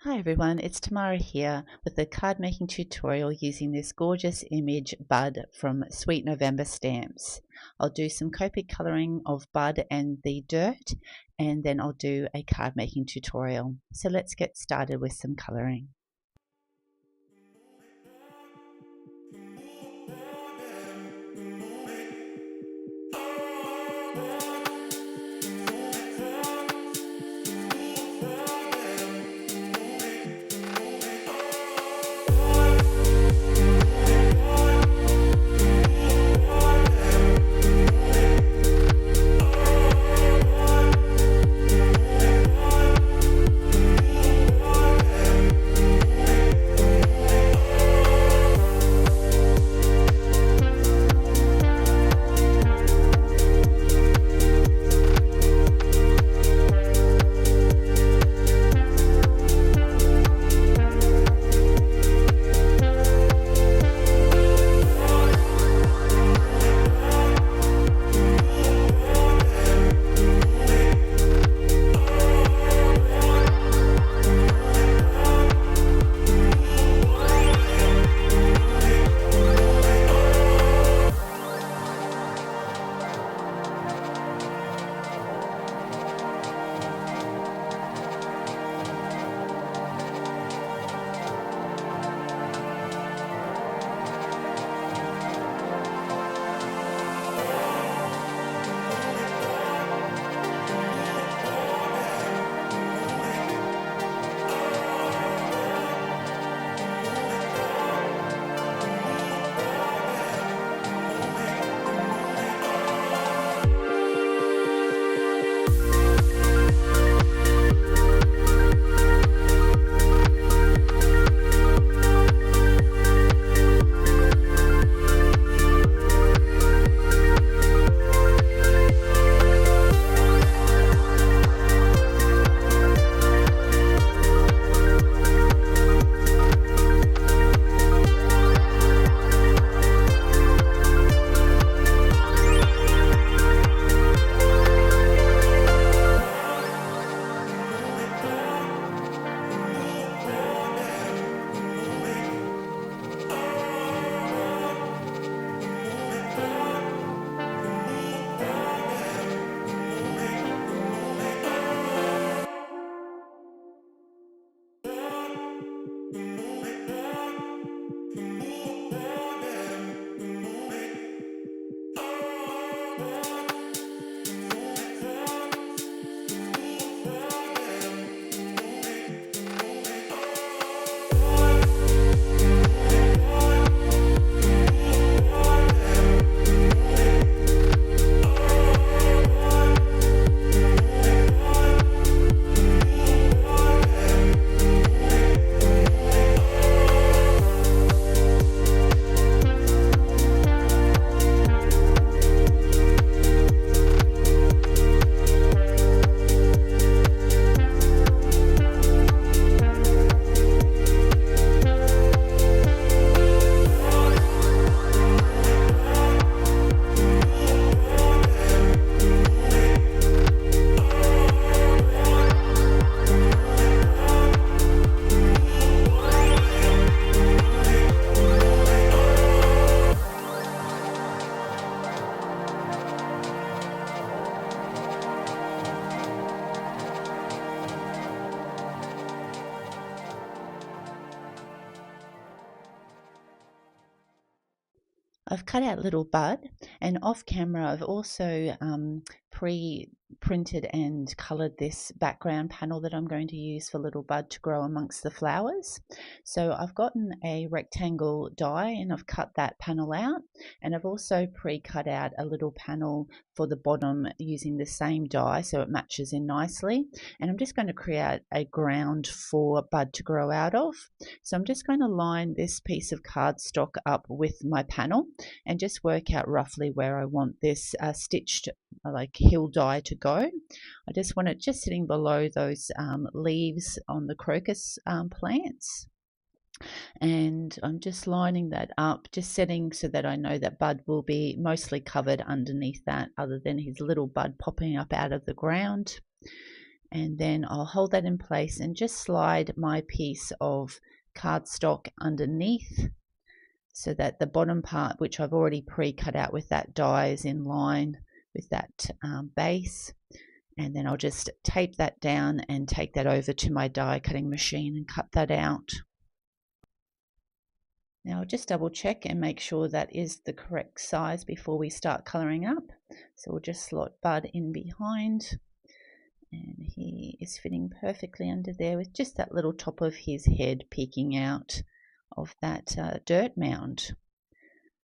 Hi everyone, it's Tamara here with a card making tutorial using this gorgeous image bud from Sweet November Stamps. I'll do some Copic colouring of bud and the dirt, and then I'll do a card making tutorial. So let's get started with some colouring. I've cut out little bud, and off camera I've also pre-printed and coloured this background panel that I'm going to use for little bud to grow amongst the flowers. So I've gotten a rectangle die and I've cut that panel out, and I've also pre-cut out a little panel for the bottom using the same die so it matches in nicely, and I'm just going to create a ground for bud to grow out of. So I'm just going to line this piece of cardstock up with my panel and just work out roughly where I want this stitched like hill die to go. I just want it just sitting below those leaves on the crocus plants. And I'm just lining that up, just setting so that I know that bud will be mostly covered underneath that, other than his little bud popping up out of the ground. and then I'll hold that in place and just slide my piece of cardstock underneath so that the bottom part, which I've already pre-cut out with that die, is in line with that base. And then I'll just tape that down and take that over to my die cutting machine and cut that out. Now I'll just double check and make sure that is the correct size before we start colouring up. So we'll just slot Bud in behind, and he is fitting perfectly under there with just that little top of his head peeking out of that dirt mound.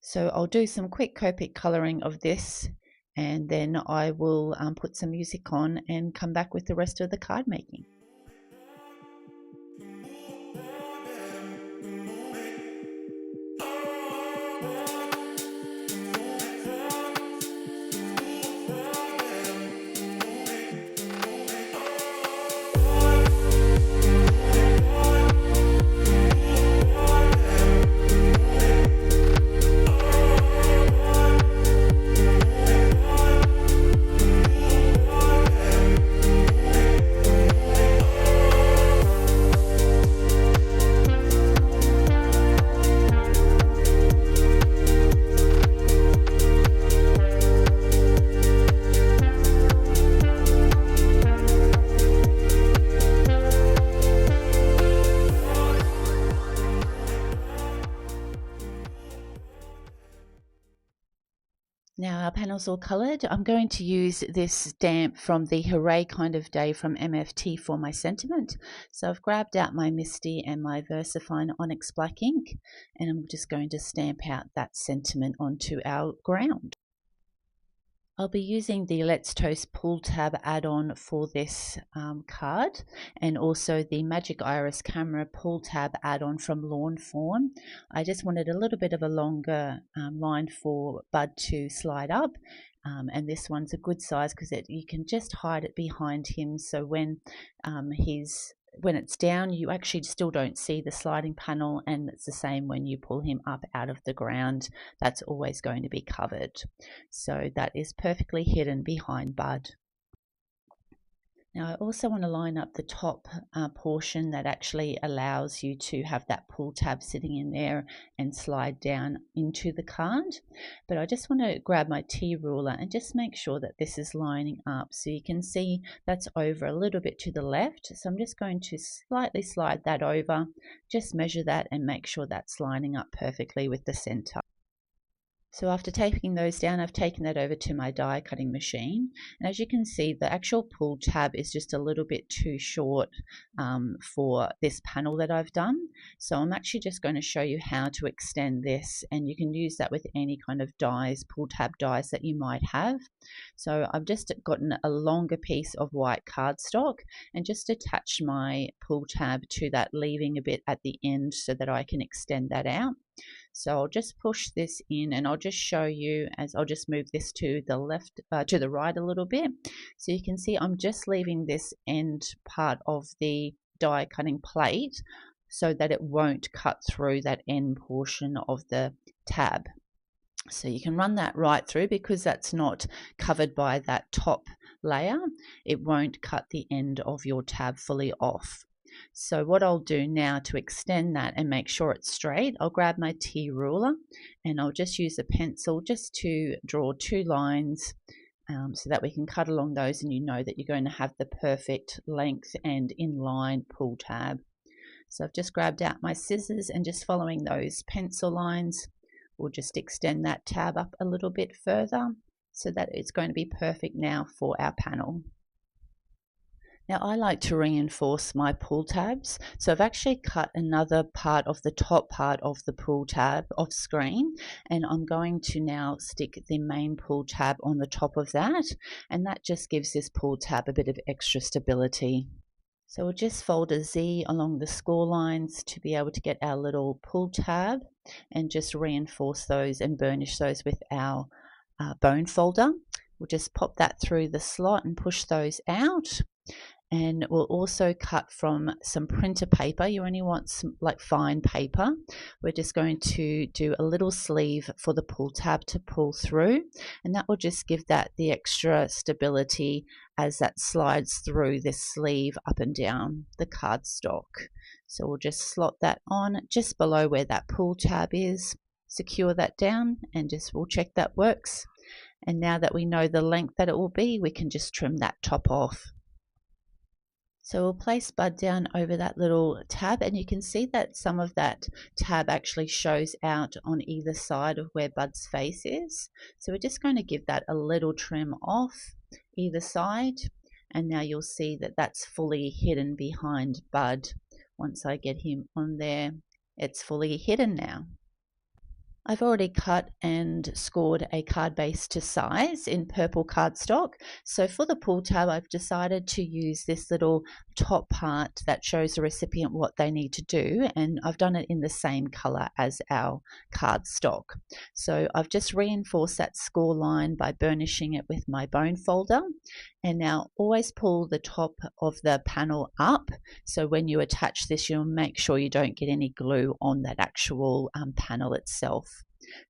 So I'll do some quick Copic colouring of this, and then I will put some music on and come back with the rest of the card making. Now our panel's all coloured. I'm going to use this stamp from the Hooray kind of day from MFT for my sentiment. So I've grabbed out my Misti and my Versafine Onyx black ink, and I'm just going to stamp out that sentiment onto our ground. I'll be using the Let's Toast pull tab add-on for this card, and also the Magic Iris camera pull tab add-on from Fawn. I just wanted a little bit of a longer line for Bud to slide up, and this one's a good size because you can just hide it behind him, so when it's down, you actually still don't see the sliding panel, and it's the same when you pull him up out of the ground. That's always going to be covered. So that is perfectly hidden behind Bud. Now I also want to line up the top portion that actually allows you to have that pull tab sitting in there and slide down into the card. But I just want to grab my T-ruler and just make sure that this is lining up. So you can see that's over a little bit to the left. So I'm just going to slightly slide that over, just measure that and make sure that's lining up perfectly with the center. So after taping those down, I've taken that over to my die cutting machine, and as you can see, the actual pull tab is just a little bit too short for this panel that I've done. So I'm actually just going to show you how to extend this, and you can use that with any kind of dies, pull tab dies that you might have. So I've just gotten a longer piece of white cardstock and just attached my pull tab to that, leaving a bit at the end so that I can extend that out. So I'll just push this in, and I'll just show you as I'll just move this to the left, to the right a little bit. So you can see I'm just leaving this end part of the die cutting plate so that it won't cut through that end portion of the tab. So you can run that right through because that's not covered by that top layer. It won't cut the end of your tab fully off. So what I'll do now to extend that and make sure it's straight, I'll grab my T-ruler and I'll just use a pencil just to draw two lines so that we can cut along those, and you know that you're going to have the perfect length and inline pull tab. So I've just grabbed out my scissors and just following those pencil lines, we'll just extend that tab up a little bit further so that it's going to be perfect now for our panel. Now I like to reinforce my pull tabs, so I've actually cut another part of the top part of the pull tab off screen, and I'm going to now stick the main pull tab on the top of that, and that just gives this pull tab a bit of extra stability. So we'll just fold a Z along the score lines to be able to get our little pull tab, and just reinforce those and burnish those with our bone folder. We'll just pop that through the slot and push those out. And we'll also cut from some printer paper. You only want some like fine paper. We're just going to do a little sleeve for the pull tab to pull through, and that will just give that the extra stability as that slides through this sleeve up and down the cardstock. So we'll just slot that on just below where that pull tab is, secure that down, and just we'll check that works. And now that we know the length that it will be, we can just trim that top off. So we'll place Bud down over that little tab, and you can see that some of that tab actually shows out on either side of where Bud's face is. So we're just going to give that a little trim off either side, and now you'll see that that's fully hidden behind Bud. Once I get him on there, it's fully hidden now. I've already cut and scored a card base to size in purple cardstock. So for the pull tab, I've decided to use this little top part that shows the recipient what they need to do, and I've done it in the same color as our cardstock. So I've just reinforced that score line by burnishing it with my bone folder. And now always pull the top of the panel up, so when you attach this, you'll make sure you don't get any glue on that actual panel itself.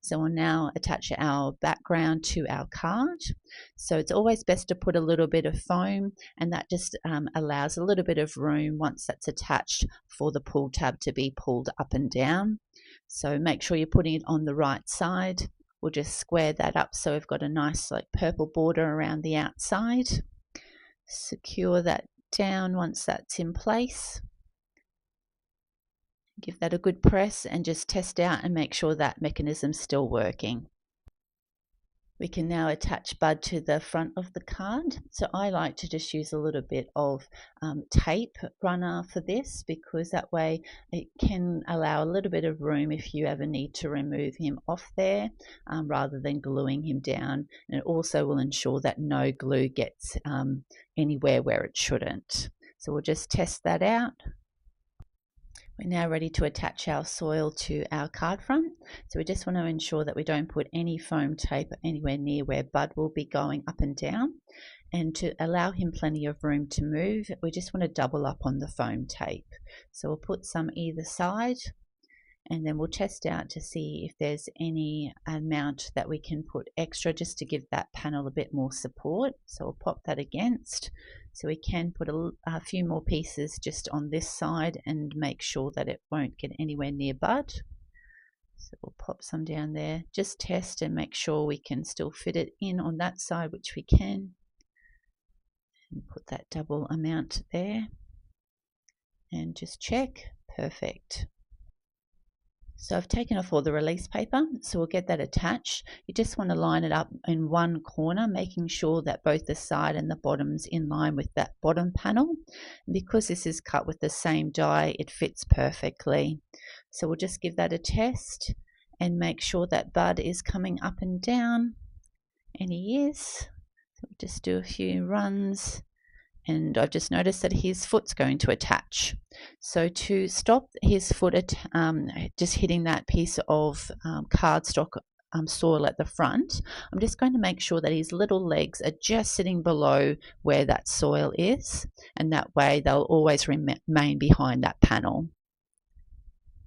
So we'll now attach our background to our card. So it's always best to put a little bit of foam, and that just allows a little bit of room once that's attached for the pull tab to be pulled up and down. So make sure you're putting it on the right side. We'll just square that up so we've got a nice like purple border around the outside. Secure that down once that's in place. Give that a good press and just test out and make sure that mechanism's still working. We can now attach Bud to the front of the card. So I like to just use a little bit of tape runner for this, because that way it can allow a little bit of room if you ever need to remove him off there, rather than gluing him down. And it also will ensure that no glue gets anywhere where it shouldn't. So we'll just test that out. We're now ready to attach our soil to our card front. So we just want to ensure that we don't put any foam tape anywhere near where Bud will be going up and down. And to allow him plenty of room to move, we just want to double up on the foam tape. So we'll put some either side, and then we'll test out to see if there's any amount that we can put extra just to give that panel a bit more support. So we'll pop that against. So we can put a few more pieces just on this side and make sure that it won't get anywhere near Bud. So we'll pop some down there, just test and make sure we can still fit it in on that side, which we can. And put that double amount there and just check. Perfect. So I've taken off all the release paper, so we'll get that attached. You just want to line it up in one corner, making sure that both the side and the bottom's in line with that bottom panel. And because this is cut with the same die, it fits perfectly. So we'll just give that a test and make sure that Bud is coming up and down, and he is. So we'll just do a few runs. And I've just noticed that his foot's going to attach. So to stop his foot just hitting that piece of cardstock soil at the front, I'm just going to make sure that his little legs are just sitting below where that soil is, and that way they'll always remain behind that panel.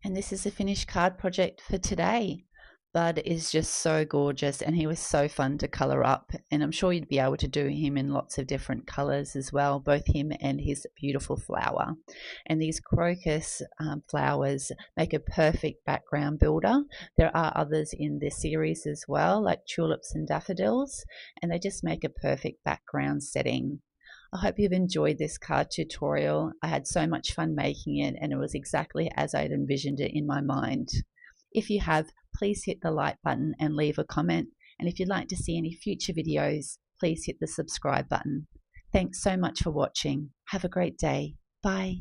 And this is the finished card project for today. Bud is just so gorgeous, and he was so fun to colour up, and I'm sure you'd be able to do him in lots of different colours as well, both him and his beautiful flower. And these crocus flowers make a perfect background builder. There are others in this series as well, like tulips and daffodils, and they just make a perfect background setting. I hope you've enjoyed this card tutorial. I had so much fun making it, and it was exactly as I'd envisioned it in my mind. If you have, please hit the like button and leave a comment. And if you'd like to see any future videos, please hit the subscribe button. Thanks so much for watching. Have a great day. Bye.